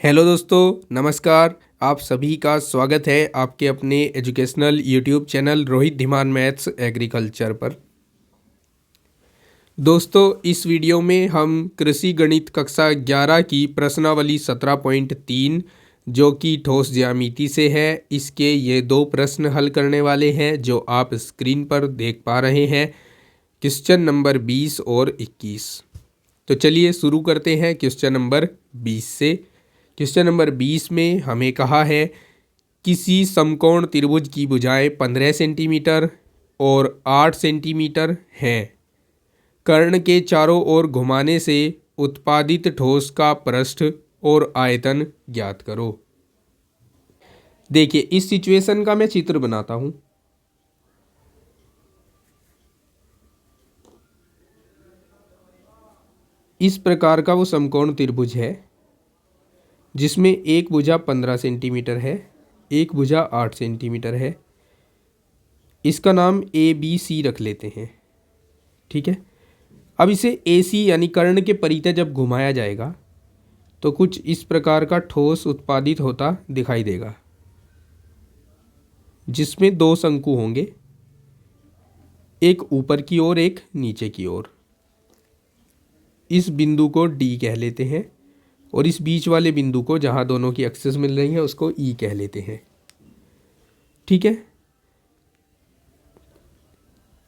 Hello दोस्तों, नमस्कार। आप सभी का स्वागत है आपके अपने educational YouTube channel Rohit Dhiman maths agriculture पर। दोस्तों, इस वीडियो में हम कृषि गणित कक्षा 11 की प्रश्नावली 17.3 जो कि ठोस ज्यामिति से है, इसके ये दो प्रश्न हल करने वाले हैं जो आप स्क्रीन पर देख पा रहे हैं। क्वेश्चन नंबर 20 और 21। तो चलिए शुरू करते हैं क्वेश्चन नंबर 20 से। क्वेश्चन नंबर 20 में हमें कहा है किसी समकोण त्रिभुज की भुजाएं 15 सेंटीमीटर और 8 सेंटीमीटर हैं। कर्ण के चारों ओर घुमाने से उत्पादित ठोस का पृष्ठ और आयतन ज्ञात करो। देखिए, इस सिचुएशन का मैं चित्र बनाता हूं। इस प्रकार का वो समकोण त्रिभुज है जिसमें एक भुजा 15 सेंटीमीटर है, एक भुजा 8 सेंटीमीटर है। इसका नाम ABC रख लेते हैं, ठीक है। अब इसे AC यानी कर्ण के परितः जब घुमाया जाएगा तो कुछ इस प्रकार का ठोस उत्पादित होता दिखाई देगा, जिसमें दो शंकु होंगे, एक ऊपर की ओर एक नीचे की ओर। इस बिंदु को D कह लेते हैं और इस बीच वाले बिंदु को, जहां दोनों की एक्सिस मिल रही है, उसको E कह लेते हैं, ठीक है।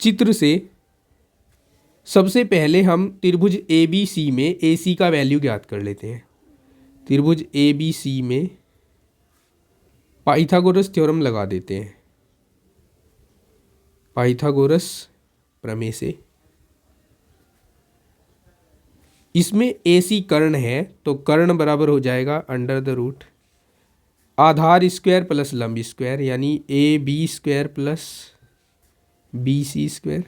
चित्र से सबसे पहले हम त्रिभुज ABC में AC का वैल्यू ज्ञात कर लेते हैं। त्रिभुज ABC में पाइथागोरस थ्योरम लगा देते हैं, पाइथागोरस प्रमेय से। इसमें AC कर्ण है तो कर्ण बराबर हो जाएगा अंडर द रूट आधार स्क्वायर प्लस लंब स्क्वायर, यानी AB square plus BC square.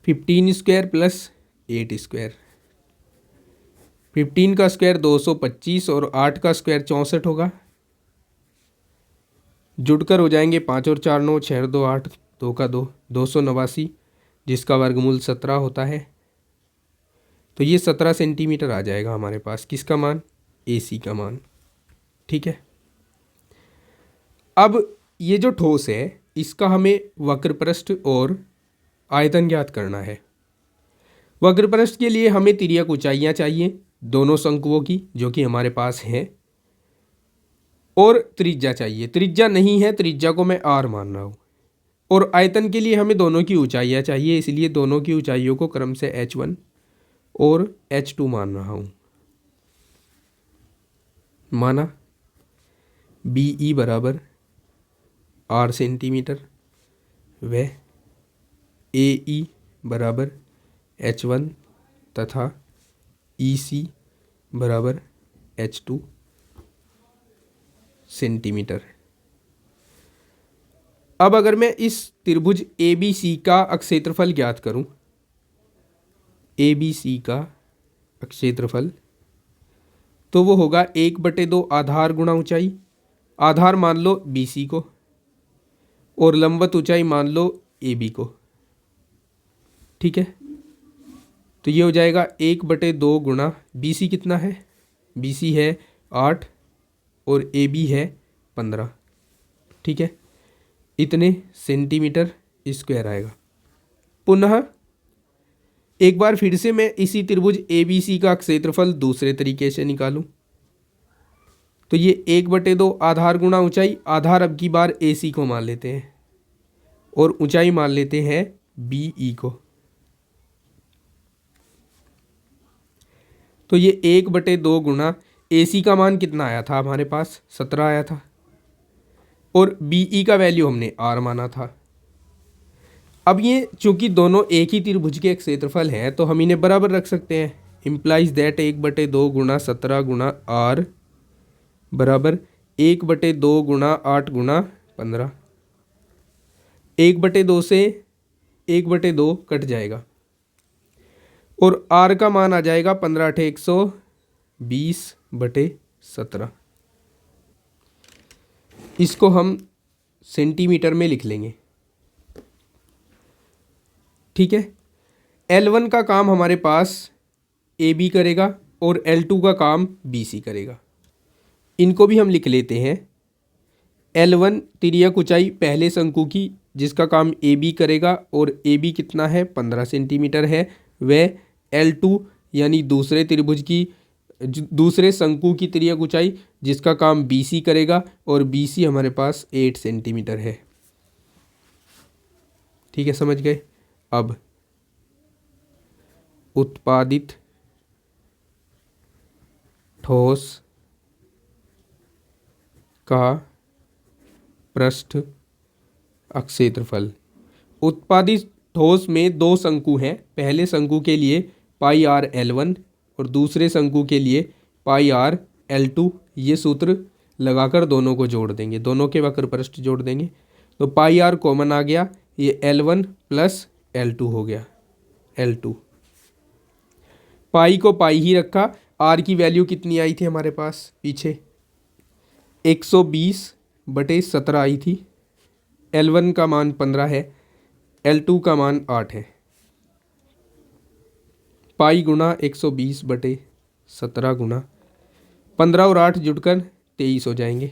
15 square plus 8 square. 15 का स्क्वायर 225 और 8 का स्क्वायर 64 होगा। जुड़कर हो जाएंगे 5 और 4 9, 6 और 2 8, 2 का 2, 289, जिसका वर्गमूल 17 होता है। तो ये 17 सेंटीमीटर आ जाएगा हमारे पास। किसका मान? AC का मान, ठीक है। अब ये जो ठोस है इसका हमें वक्र पृष्ठ और आयतन ज्ञात करना है। वक्र पृष्ठ के लिए हमें तिर्यक ऊंचाइयां चाहिए दोनों शंकुओं की, जो कि हमारे पास हैं, और त्रिज्या चाहिए। त्रिज्या नहीं है, त्रिज्या को मैं R मान रहा हूं। और आयतन के लिए हमें दोनों की ऊंचाइयां चाहिए, इसलिए दोनों की ऊंचाइयों को क्रम से H1 और H2 मान रहा हूं। माना BE बराबर R सेंटीमीटर व AE बराबर H1 तथा EC बराबर H2 सेंटीमीटर। अब अगर मैं इस त्रिभुज ABC का क्षेत्रफल ज्ञात करूं, ABC का क्षेत्रफल, तो वो होगा 1/2 आधार गुणा ऊंचाई। आधार मान लो BC को और लंबवत ऊंचाई मान लो AB को, ठीक है। तो ये हो जाएगा 1/2 गुणा BC कितना है? BC है 8 और AB है 15, ठीक है। इतने सेंटीमीटर स्क्वायर आएगा। पुनः एक बार फिर से मैं इसी त्रिभुज ABC का क्षेत्रफल दूसरे तरीके से निकालूं, तो ये 1/2 आधार गुणा ऊंचाई। आधार अब की बार AC को मान लेते हैं और ऊंचाई मान लेते हैं BE को। तो ये 1/2 गुणा AC का मान कितना आया था हमारे पास? 17 आया था, और BE का वैल्यू हमने R माना था। अब ये चूंकि दोनों एक ही त्रिभुज के क्षेत्रफल हैं तो हम इन्हें बराबर रख सकते हैं। इम्प्लाइज दैट 1/2 गुणा 17 गुणा R बराबर 1/2 गुणा 8 गुणा 15। 1/2 से 1/2 कट जाएगा और R का मान आ जाएगा 15/120/17। इसको हम सेंटीमीटर में लिख लेंगे, ठीक है। L1 का काम हमारे पास ए बी करेगा और L2 का काम बी सी करेगा। इनको भी हम लिख लेते हैं। L1 तिर्यक ऊंचाई पहले शंकु की जिसका काम ए बी करेगा और ए बी कितना है 15 सेंटीमीटर है। वह L2 यानी दूसरे त्रिभुज की दूसरे शंकु की तिर्यक ऊंचाई जिसका काम बी सी करेगा और बी सी हमारे पास 8 सेंटीमीटर है। ठीक है, समझ गए। अब उत्पादित ठोस का पृष्ठ अक्षेत्रफल। उत्पादित ठोस में दो शंकु हैं। पहले शंकु के लिए पाई आर L1 और दूसरे शंकु के लिए पाई आर L2। ये सूत्र लगाकर दोनों को जोड़ देंगे, दोनों के वक्र पृष्ठ जोड़ देंगे तो पाई आर कॉमन आ गया, ये L1 प्लस L2 हो गया। L2 पाई को पाई ही रखा। आर की वैल्यू कितनी आई थी हमारे पास पीछे 120/17 आई थी। L1 का मान 15 है, L2 का मान 8 है। पाई गुणा 120/17 गुणा 15 और 8 जुड़कर 23 हो जाएंगे।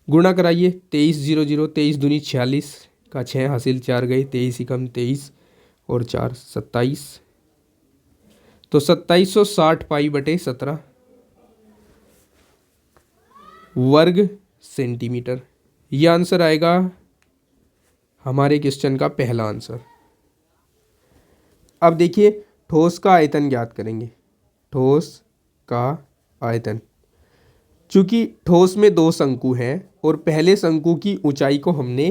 गुणा कराइए 23 0 0 23 दूनी 46 का 6 हासिल 4 गए, 23 ही कम 23 और 4 27, तो 2760 पाई/17 वर्ग सेंटीमीटर। यह आंसर आएगा हमारे क्वेश्चन का पहला आंसर। अब देखिए ठोस का आयतन ज्ञात करेंगे। ठोस का आयतन, चूंकि ठोस में दो शंकु हैं और पहले शंकु की ऊंचाई को हमने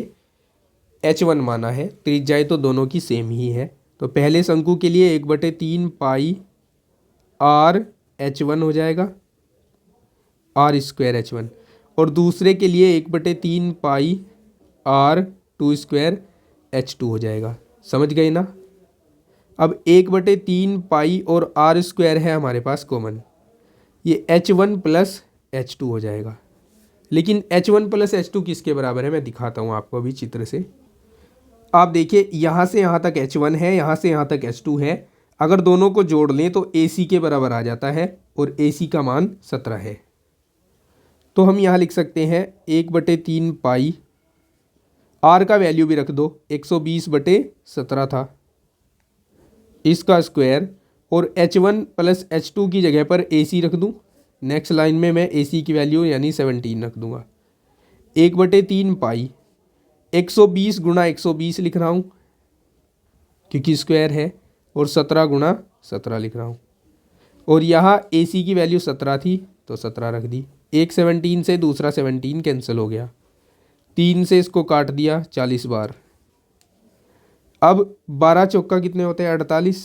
H1 माना है, त्रिज्याएं तो दोनों की सेम ही है, तो पहले शंकु के लिए 1/3 पाई आर H1 हो जाएगा, आर स्क्वायर H1, और दूसरे के लिए 1/3 पाई R2 स्क्वायर H2 हो जाएगा। समझ गए ना। अब 1/3 पाई और R स्क्वायर है हमारे पास कॉमन, ये H1 प्लस H2 हो जाएगा। लेकिन H1 प्लस H2 किसके बराबर है मैं दिखाता हूँ आपको अभी चित्र से। आप देखिए यहाँ से यहाँ तक H1 है, यहाँ से यहाँ तक H2 है। अगर दोनों को जोड़ लें तो AC के बराबर आ जाता है और AC का मान 17 है। तो हम यहाँ लिख सकते हैं 1/3 पाई, R का वैल्यू भी रख दो 120/17 था, इसका स्क्वायर, और H1 प्लस H2 की जगह पर AC रख दूँ। नेक्स्ट लाइन में मैं AC की वैल्यू यानी 17 रख दूँगा। 1/3 पाई 120 गुणा 120 लिख रहा हूँ क्योंकि स्क्वायर है, और 17 गुणा 17 लिख रहा हूँ, और यहाँ AC की वैल्यू 17 थी तो 17 रख दी। एक 17 से दूसरा 17 कैंसिल हो गया, 3 से इसको काट दिया 40 बार। अब 12 चौका कितने होते हैं 48,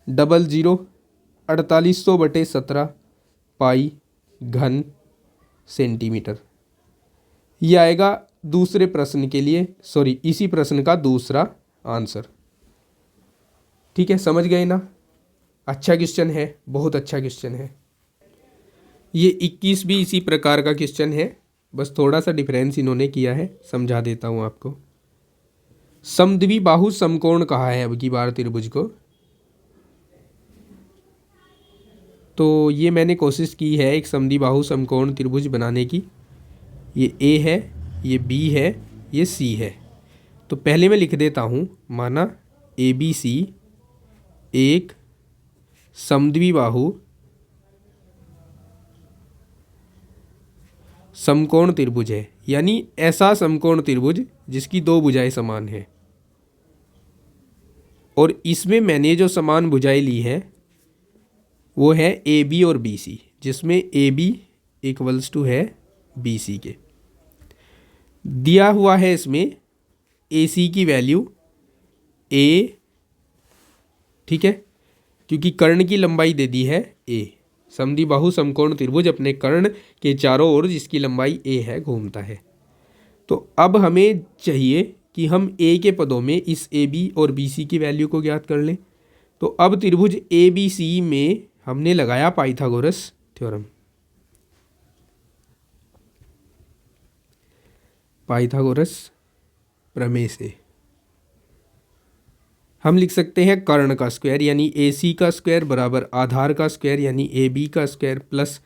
डबल 0 4800/17 पाई घन सेंटीमीटर। ये आएगा दूसरे प्रश्न के लिए, सॉरी इसी प्रश्न का दूसरा आंसर। ठीक है, समझ गए ना। अच्छा क्वेश्चन है, बहुत अच्छा क्वेश्चन है। ये 21 भी इसी प्रकार का क्वेश्चन है, बस थोड़ा सा डिफरेंस इन्होंने किया है, समझा देता हूँ आपको। समद्वि बाहु समकोण कहा है अब की बार त्रिभुज को। तो ये मैंने कोशिश की है एक समद्वि बाहु समकोण त्रिभुज बनाने की। ये A है, ये B है, ये C है। तो पहले मैं लिख देता हूँ, माना ABC एक समद्वि बाहु समकोण त्रिभुज है, यानी ऐसा समकोण त्रिभुज जिसकी दो भुजाएं समान है, और इसमें मैंने जो समान भुजाएं ली है वो है AB और BC, जिसमें AB इक्वल्स टू है BC के। दिया हुआ है इसमें AC की वैल्यू A, ठीक है, क्योंकि कर्ण की लंबाई दे दी है A। समद्वि बाहु समकोण त्रिभुज अपने कर्ण के चारों ओर जिसकी लंबाई A है घूमता है। तो अब हमें चाहिए कि हम A के पदों में इस AB और BC की वैल्यू को ज्ञात कर लें। तो अब त्रिभुज ABC में हमने लगाया पाइथागोरस थ्योरम। पाइथागोरस प्रमेय से हम लिख सकते हैं कर्ण का स्क्वायर यानी AC का स्क्वायर बराबर आधार का स्क्वायर यानी AB का स्क्वायर प्लस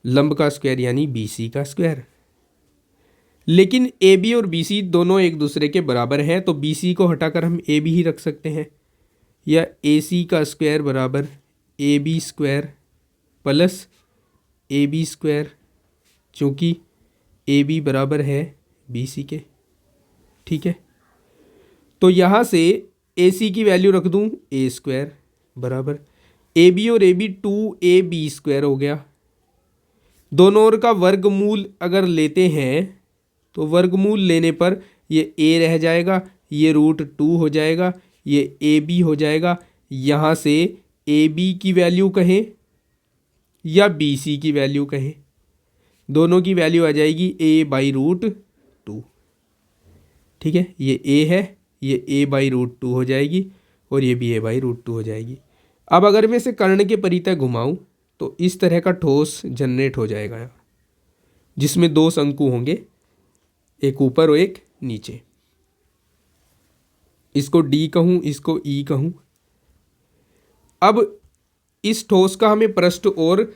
लंब का स्क्वायर यानी BC का स्क्वायर। लेकिन AB और BC दोनों एक दूसरे के बराबर हैं, तो BC को हटाकर हम AB ही रख सकते हैं, या AC का स्क्वायर बराबर AB square plus AB square, चूँकि AB बराबर है BC के। ठीक है, तो यहाँ से AC की वैल्यू रख दूँ A स्क्वायर बराबर AB और AB 2AB स्क्वायर हो गया। दोनों ओर का वर्गमूल अगर लेते हैं तो वर्गमूल लेने पर ये A रह जाएगा, ये √2 हो जाएगा, ये AB हो जाएगा। यहाँ से AB की वैल्यू कहें या BC की वैल्यू कहें, दोनों की वैल्यू आ जाएगी A/√2। ठीक है, ये A है, ये A/√2 हो जाएगी और ये भी A/√2 हो जाएगी। अब अगर मैं इसे कर्ण के परितः घुमाऊँ तो इस तरह का ठोस जनरेट हो जाएगा, जिसमें दो शंकु होंगे, एक ऊपर और एक नीचे। इसको D कहूँ, इसको E कहूँ। अब इस ठोस का हमें पृष्ठ और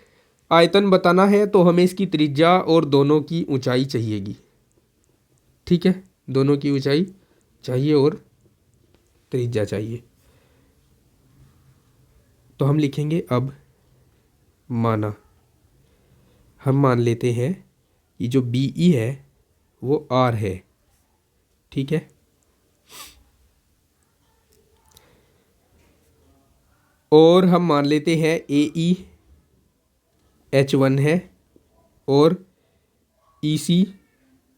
आयतन बताना है, तो हमें इसकी त्रिज्या और दोनों की ऊंचाई चाहिएगी। ठीक है, दोनों की ऊंचाई चाहिए और त्रिज्या चाहिए। तो हम लिखेंगे अब माना, हम मान लेते हैं कि जो BE है वो R है। ठीक है, और हम मान लेते हैं AE H1 है और EC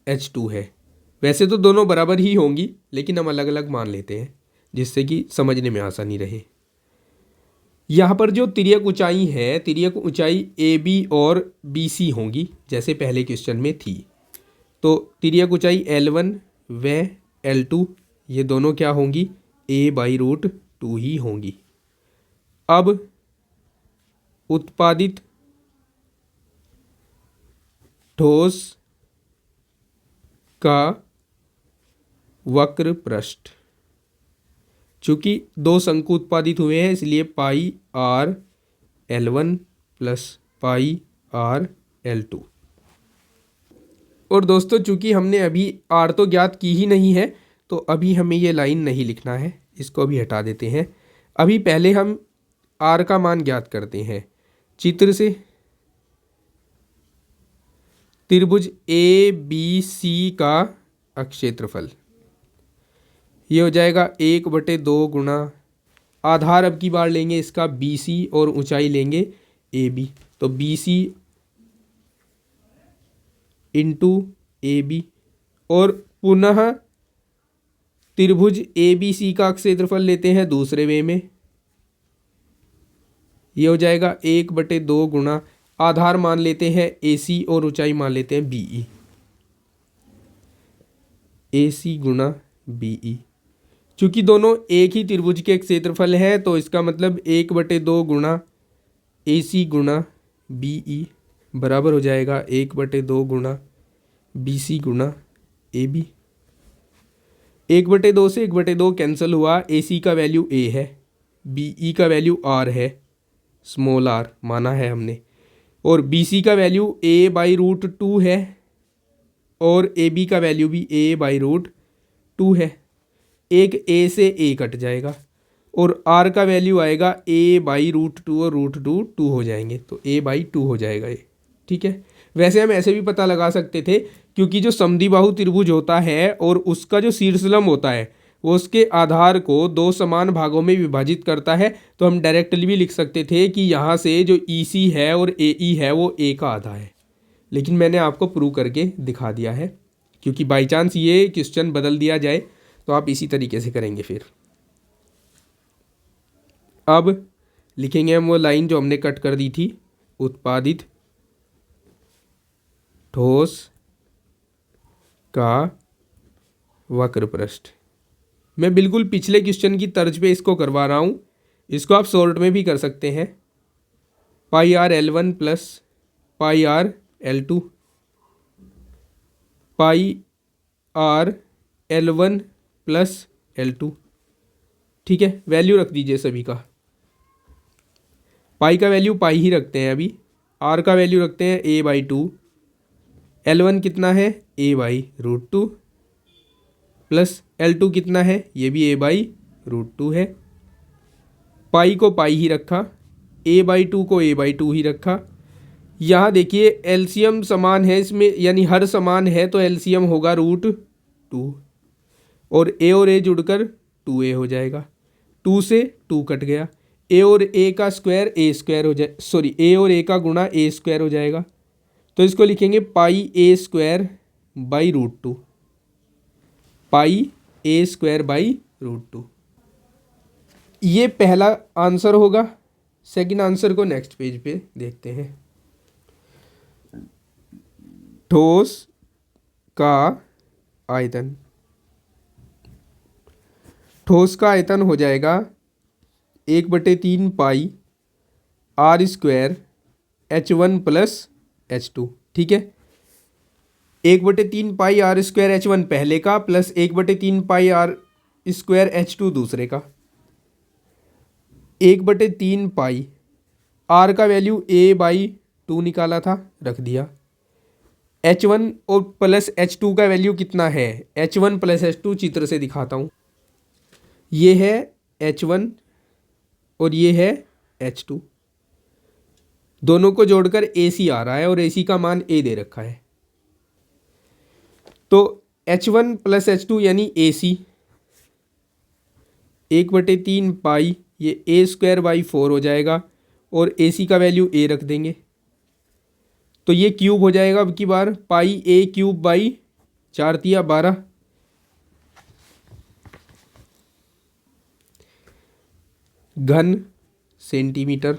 H2 है। वैसे तो दोनों बराबर ही होंगी, लेकिन हम अलग अलग मान लेते हैं जिससे कि समझने में आसानी रहे। यहाँ पर जो तिर्यक ऊंचाई है, तिर्यक ऊंचाई AB और BC होंगी, जैसे पहले क्वेश्चन में थी। तो तिर्यक ऊंचाई L1 व L2 ये दोनों क्या होंगी, A/√2 ही होंगी। अब उत्पादित ठोस का वक्र पृष्ठ, चूंकि दो शंकु उत्पादित हुए हैं इसलिए πr_L1 प्लस πr_L2। और दोस्तों चूंकि हमने अभी r तो ज्ञात की ही नहीं है, तो अभी हमें ये लाइन नहीं लिखना है, इसको अभी हटा देते हैं। अभी पहले हम r का मान ज्ञात करते हैं चित्र से। त्रिभुज ABC का क्षेत्रफल ये हो जाएगा 1/2 गुणा आधार, अब की बार लेंगे इसका BC और ऊंचाई लेंगे AB, तो BC इंटू AB, और पुनः त्रिभुज ABC का क्षेत्रफल लेते हैं दूसरे वे में, ये हो जाएगा 1/2 गुणा आधार मान लेते हैं AC और ऊंचाई मान लेते हैं BE, AC गुणा BE। चूंकि दोनों एक ही त्रिभुज के क्षेत्रफल हैं, तो इसका मतलब 1/2 गुणा AC गुणा BE बराबर हो जाएगा 1/2 गुणा BC गुणा AB। 1/2 से 1/2 कैंसिल हुआ, AC का वैल्यू A है, BE का वैल्यू R है, स्मॉल r माना है हमने, और BC का वैल्यू A/√2 है और AB का वैल्यू भी A/√2 है। एक A से A कट जाएगा और R का वैल्यू आएगा A/√2 और √2 2 हो जाएंगे, तो A/2 हो जाएगा ये। ठीक है, वैसे हम ऐसे भी पता लगा सकते थे, क्योंकि जो समद्विबाहु त्रिभुज होता है और उसका जो शीर्षलंब होता है वो उसके आधार को दो समान भागों में विभाजित करता है, तो हम डायरेक्टली भी लिख सकते थे कि यहाँ से जो EC है और AE है वो A का आधा है। लेकिन मैंने आपको प्रूव करके दिखा दिया है, क्योंकि बाई चांस ये क्वेश्चन बदल दिया जाए तो आप इसी तरीके से करेंगे। फिर अब लिखेंगे हम वो लाइन जो हमने कट कर दी थी, उत्पादित ठोस का वक्र पृष्ठ। मैं बिल्कुल पिछले क्वेश्चन की तर्ज पे इसको करवा रहा हूँ, इसको आप शॉर्ट में भी कर सकते हैं। πr_L1 plus πr_L2, πr_L1 plus L2। ठीक है, वैल्यू रख दीजिए सभी का। पाई का वैल्यू पाई ही रखते हैं अभी, आर का वैल्यू रखते हैं a/2, L1 कितना है a/√2 प्लस L2 कितना है, ये भी a/√2 है। पाई को पाई ही रखा, a/2 को a/2 ही रखा। यहाँ देखिए एलसीएम समान है इसमें, यानी हर समान है तो एलसीएम होगा √2 और a जुड़कर 2a हो जाएगा। 2 से 2 कट गया, a और a का स्क्वायर a स्क्वायर हो जाए, सॉरी a और a का गुणा a स्क्वायर हो जाएगा। तो इसको लिखेंगे पाई a² / √2, पाई a² / √2। ये पहला आंसर होगा। सेकंड आंसर को नेक्स्ट पेज पे देखते हैं। ठोस का आयतन, ठोस का आयतन हो जाएगा 1/3 पाई r² H1 + H2। ठीक है, 1/3 पाई r² H1 पहले का प्लस 1/3 पाई r² H2 दूसरे का। 1/3 पाई, r का वैल्यू a/2 निकाला था, रख दिया। H1 और प्लस H2 का वैल्यू कितना है, H1 + H2 चित्र से दिखाता हूँ। ये है H1 और ये है H2, दोनों को जोड़कर AC आ रहा है और AC का मान A दे रखा है। तो H1 + H2 यानी AC, 1/3 पाई ये a² / 4 हो जाएगा और AC का वैल्यू A रख देंगे तो ये क्यूब हो जाएगा। अब की बार पाई a³ / 4 × 12, घन सेंटीमीटर।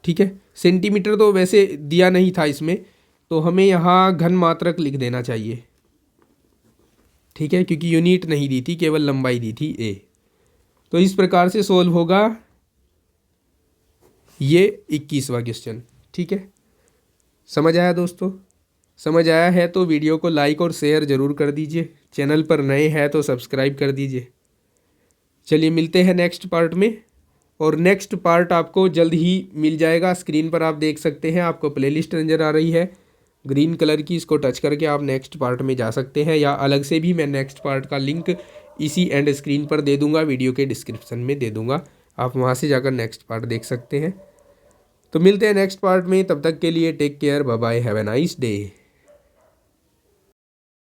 ठीक है, सेंटीमीटर तो वैसे दिया नहीं था इसमें, तो हमें यहाँ घन मात्रक लिख देना चाहिए। ठीक है, क्योंकि यूनिट नहीं दी थी, केवल लंबाई दी थी a। तो इस प्रकार से सोल्व होगा ये 21वां क्वेश्चन। ठीक है, समझ आया दोस्तों? समझ आया है तो वीडियो को लाइक और शेयर ज़रूर कर दीजिए, चैनल पर नए हैं तो सब्सक्राइब कर दीजिए। चलिए मिलते हैं नेक्स्ट पार्ट में, और नेक्स्ट पार्ट आपको जल्द ही मिल जाएगा। स्क्रीन पर आप देख सकते हैं, आपको प्लेलिस्ट नज़र आ रही है ग्रीन कलर की, इसको टच करके आप नेक्स्ट पार्ट में जा सकते हैं, या अलग से भी मैं नेक्स्ट पार्ट का लिंक इसी एंड स्क्रीन पर दे दूंगा, वीडियो के डिस्क्रिप्शन में दे दूंगा, आप वहां से जाकर नेक्स्ट पार्ट देख सकते हैं। तो मिलते हैं नेक्स्ट पार्ट में, तब तक के लिए take care, bye bye, have a nice day.